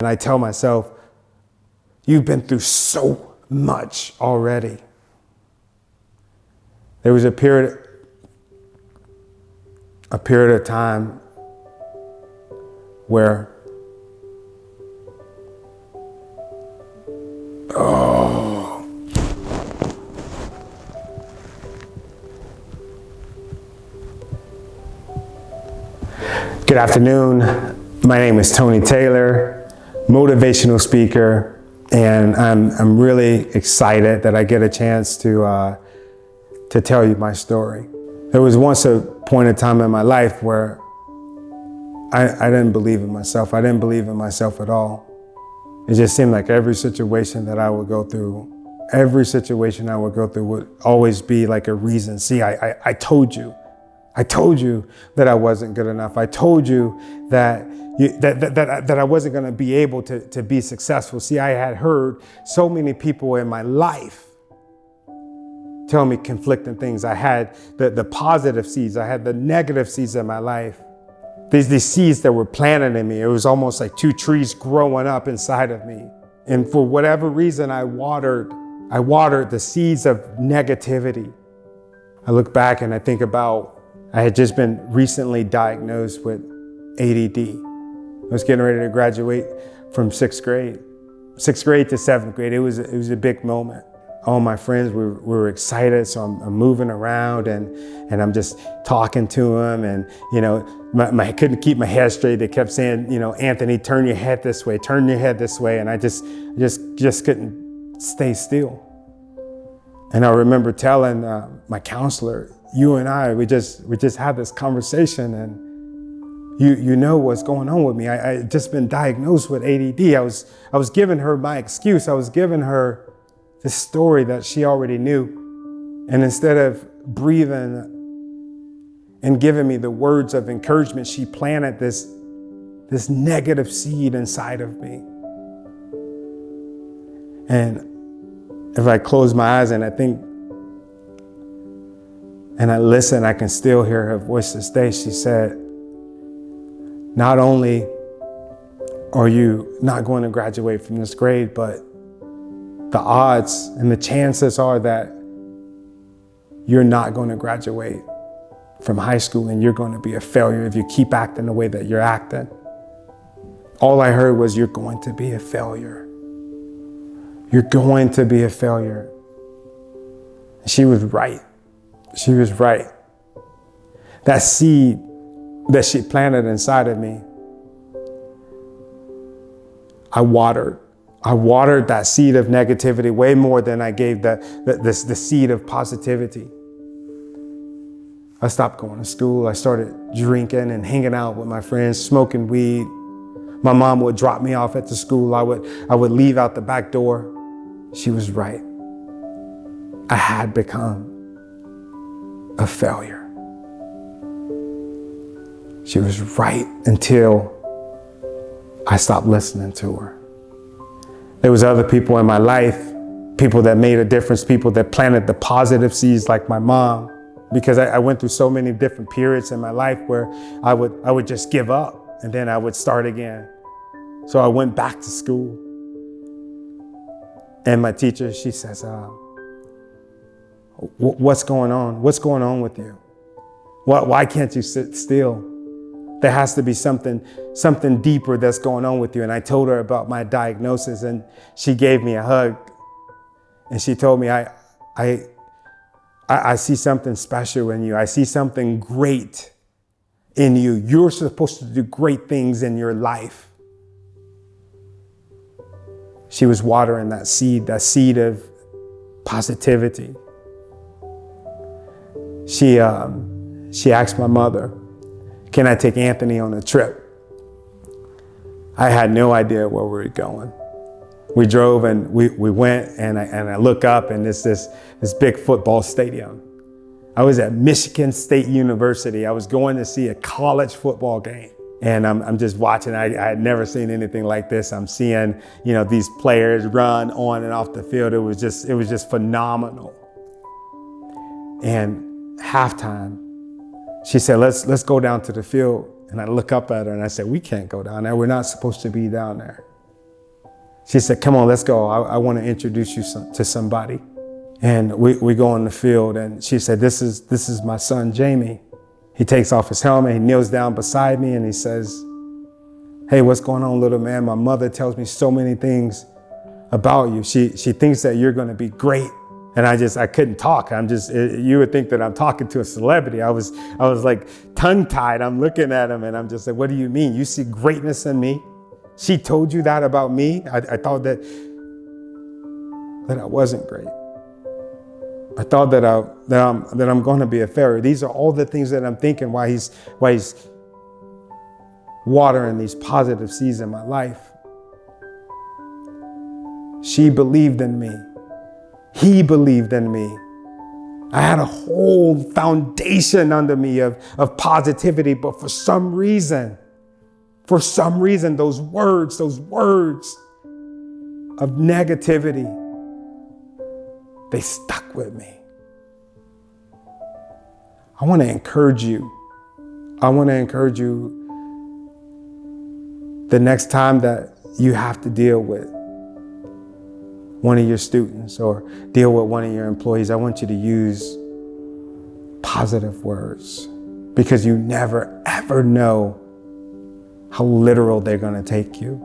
And I tell myself, you've been through so much already. There was a period of time where, Good afternoon. My name is Tony Taylor, motivational speaker, and I'm really excited that I get a chance to tell you my story. There was once a point in time in my life where I didn't believe in myself. I didn't believe in myself at all. It just seemed like every situation that I would go through would always be like a reason. See, I told you. I told you that I wasn't good enough. I told you that I wasn't going to be able to be successful. See, I had heard so many people in my life tell me conflicting things. I had the positive seeds. I had the negative seeds in my life. These seeds that were planted in me. It was almost like two trees growing up inside of me. And for whatever reason, I watered the seeds of negativity. I look back and I think about, I had just been recently diagnosed with ADD. I was getting ready to graduate from sixth grade to 7th grade. It was a big moment. All my friends were excited, so I'm moving around and I'm just talking to them, and I couldn't keep my head straight. They kept saying, Anthony, turn your head this way, and I just couldn't stay still. And I remember telling my counselor, you and I, we just had this conversation, and you know what's going on with me. I had just been diagnosed with ADD. I was giving her my excuse. I was giving her this story that she already knew. And instead of breathing and giving me the words of encouragement, she planted this negative seed inside of me. And if I close my eyes and I think, and I listen, I can still hear her voice this day. She said, not only are you not going to graduate from this grade, but the odds and the chances are that you're not going to graduate from high school and you're going to be a failure if you keep acting the way that you're acting. All I heard was, you're going to be a failure. You're going to be a failure. And she was right. She was right. That seed that she planted inside of me, I watered that seed of negativity way more than I gave the seed of positivity. I stopped going to school. I started drinking and hanging out with my friends, smoking weed. My mom would drop me off at the school. I would leave out the back door. She was right. I had become a failure. She was right until I stopped listening to her. There was other people in my life, people that made a difference, people that planted the positive seeds like my mom, because I went through so many different periods in my life where I would just give up and then I would start again. So I went back to school. And my teacher, she says, what's going on? What's going on with you? Why can't you sit still? There has to be something deeper that's going on with you. And I told her about my diagnosis, and she gave me a hug. And she told me, I see something special in you. I see something great in you. You're supposed to do great things in your life. She was watering that seed of positivity. She asked my mother, can I take Anthony on a trip? I had no idea where we were going. We drove and we went, and I look up, and it's this big football stadium. I was at Michigan State University. I was going to see a college football game. And I'm just watching. I had never seen anything like this. I'm seeing, these players run on and off the field. It was just phenomenal. And halftime, she said, let's go down to the field. And I look up at her and I said, we can't go down there. We're not supposed to be down there. She said, come on, let's go. I want to introduce you to somebody. And we go on the field, and she said, this is my son, Jamie. He takes off his helmet, he kneels down beside me, and he says, hey, what's going on, little man? My mother tells me so many things about you. She thinks that you're going to be great. And I couldn't talk. You would think that I'm talking to a celebrity. I was like tongue tied. I'm looking at him and I'm just like, what do you mean? You see greatness in me? She told you that about me? I thought that I wasn't great. I thought that I'm going to be a failure. These are all the things that I'm thinking while he's watering these positive seeds in my life. She believed in me. He believed in me. I had a whole foundation under me of positivity, but for some reason, those words of negativity, they stuck with me. I want to encourage you. The next time that you have to deal with one of your students or deal with one of your employees, I want you to use positive words, because you never, ever know how literal they're going to take you.